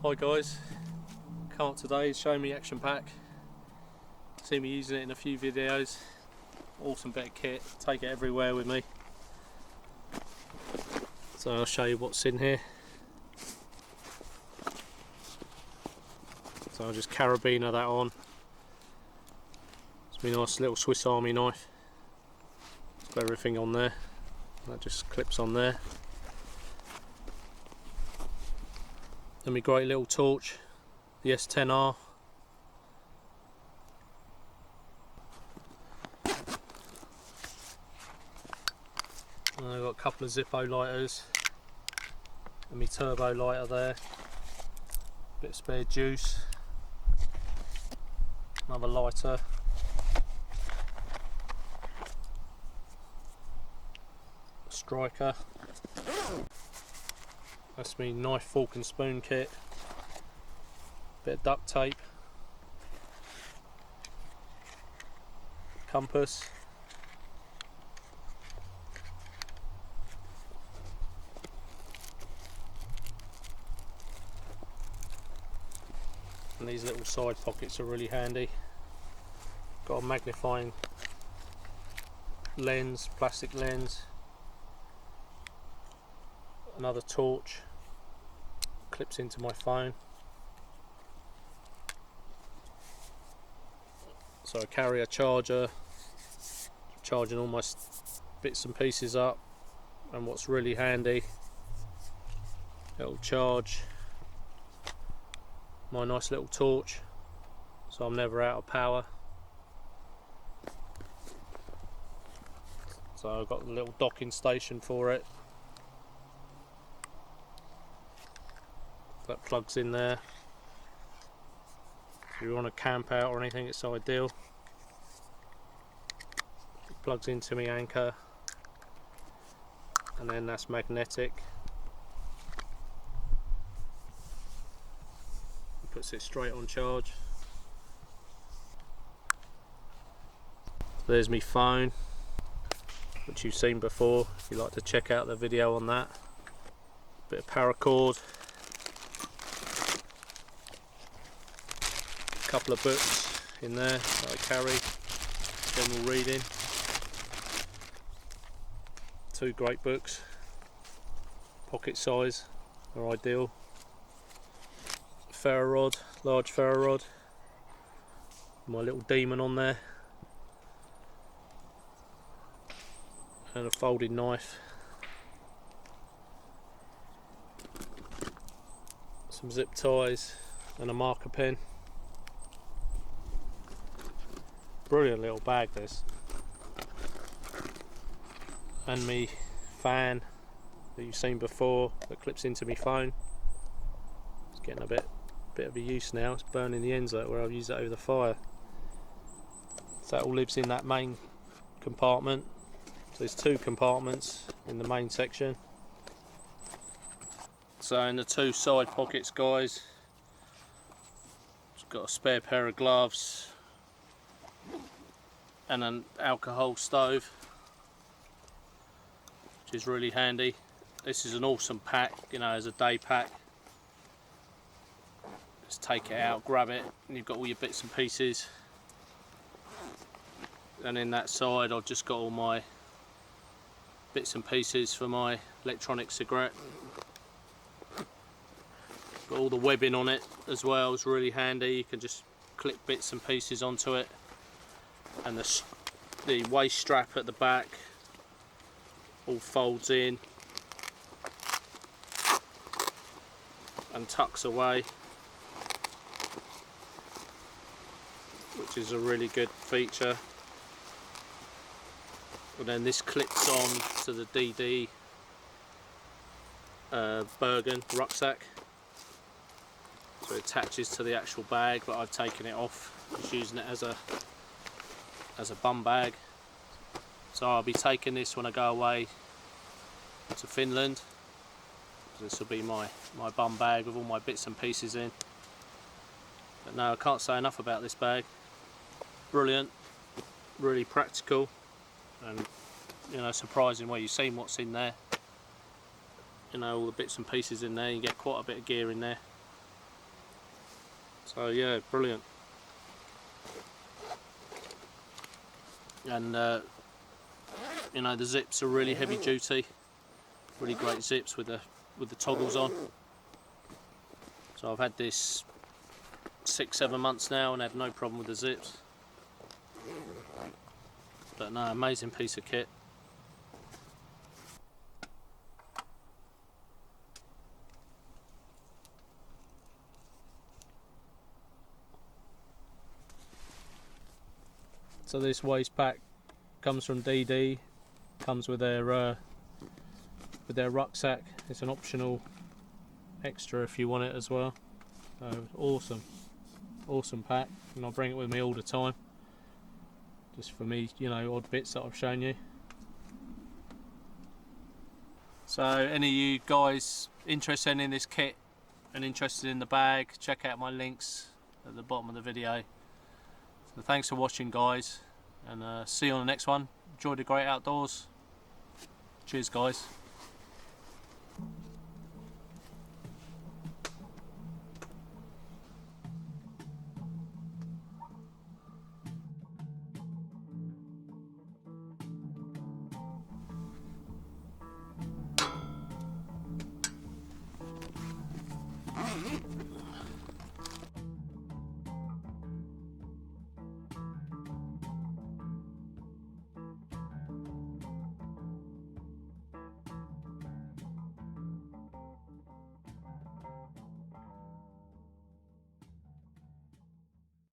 Hi guys, come up today showing me action pack. See me using it in a few videos. Awesome bit of kit, take it everywhere with me. So I'll show you what's in here. So I'll just carabiner that on. It's my nice little Swiss Army knife. It's got everything on there. That just clips on there. Then my great little torch, the S10R. And I've got a couple of Zippo lighters and my turbo lighter there. Bit of spare juice. Another lighter. A striker. That's me knife, fork and spoon kit. Bit of duct tape. Compass. And these little side pockets are really handy. Got a magnifying lens, plastic lens. Another torch. Clips into my phone. So I carry a charger, charging all my bits and pieces up. And what's really handy, it'll charge my nice little torch, so I'm never out of power. So I've got a little docking station for it. That plugs in there. If you want to camp out or anything, it's ideal. It plugs into my anchor, and then that's magnetic. It puts it straight on charge. There's my phone, which you've seen before. If you'd like to check out the video on that. Bit of paracord. Couple of books in there that I carry, general reading. 2 great books, pocket size, are ideal. Ferro rod, large ferro rod, my little demon on there, and a folding knife. Some zip ties and a marker pen. Brilliant little bag this. And me fan that you've seen before that clips into my phone. It's getting a bit of a use now. It's burning the ends out where I've used it over the fire. So that all lives in that main compartment. So there's 2 compartments in the main section. So in the 2 side pockets, guys, it's got a spare pair of gloves and an alcohol stove, which is really handy. This is an awesome pack, you know, as a day pack. Just take it out, grab it, and you've got all your bits and pieces. And in that side I've just got all my bits and pieces for my electronic cigarette. Got all the webbing on it as well, it's really handy. You can just clip bits and pieces onto it. And the waist strap at the back all folds in and tucks away, which is a really good feature. And then this clips on to the DD Bergen rucksack, so it attaches to the actual bag, but I've taken it off, just using it as a bum bag. So I'll be taking this when I go away to Finland. This will be my bum bag with all my bits and pieces in. But no, I can't say enough about this bag. Brilliant, really practical, and you know, surprising where you've seen what's in there. You know, all the bits and pieces in there. You get quite a bit of gear in there. So yeah, brilliant. And you know, the zips are really heavy duty, really great zips with the toggles on. So I've had this 6-7 months now and had no problem with the zips. But no, amazing piece of kit. So this waist pack comes from DD, comes with their rucksack. It's an optional extra if you want it as well. So awesome pack, and I'll bring it with me all the time, just for me, you know, odd bits that I've shown you. So any of you guys interested in this kit and interested in the bag, check out my links at the bottom of the video. So thanks for watching, guys, and see you on the next one. Enjoy the great outdoors. Cheers, guys.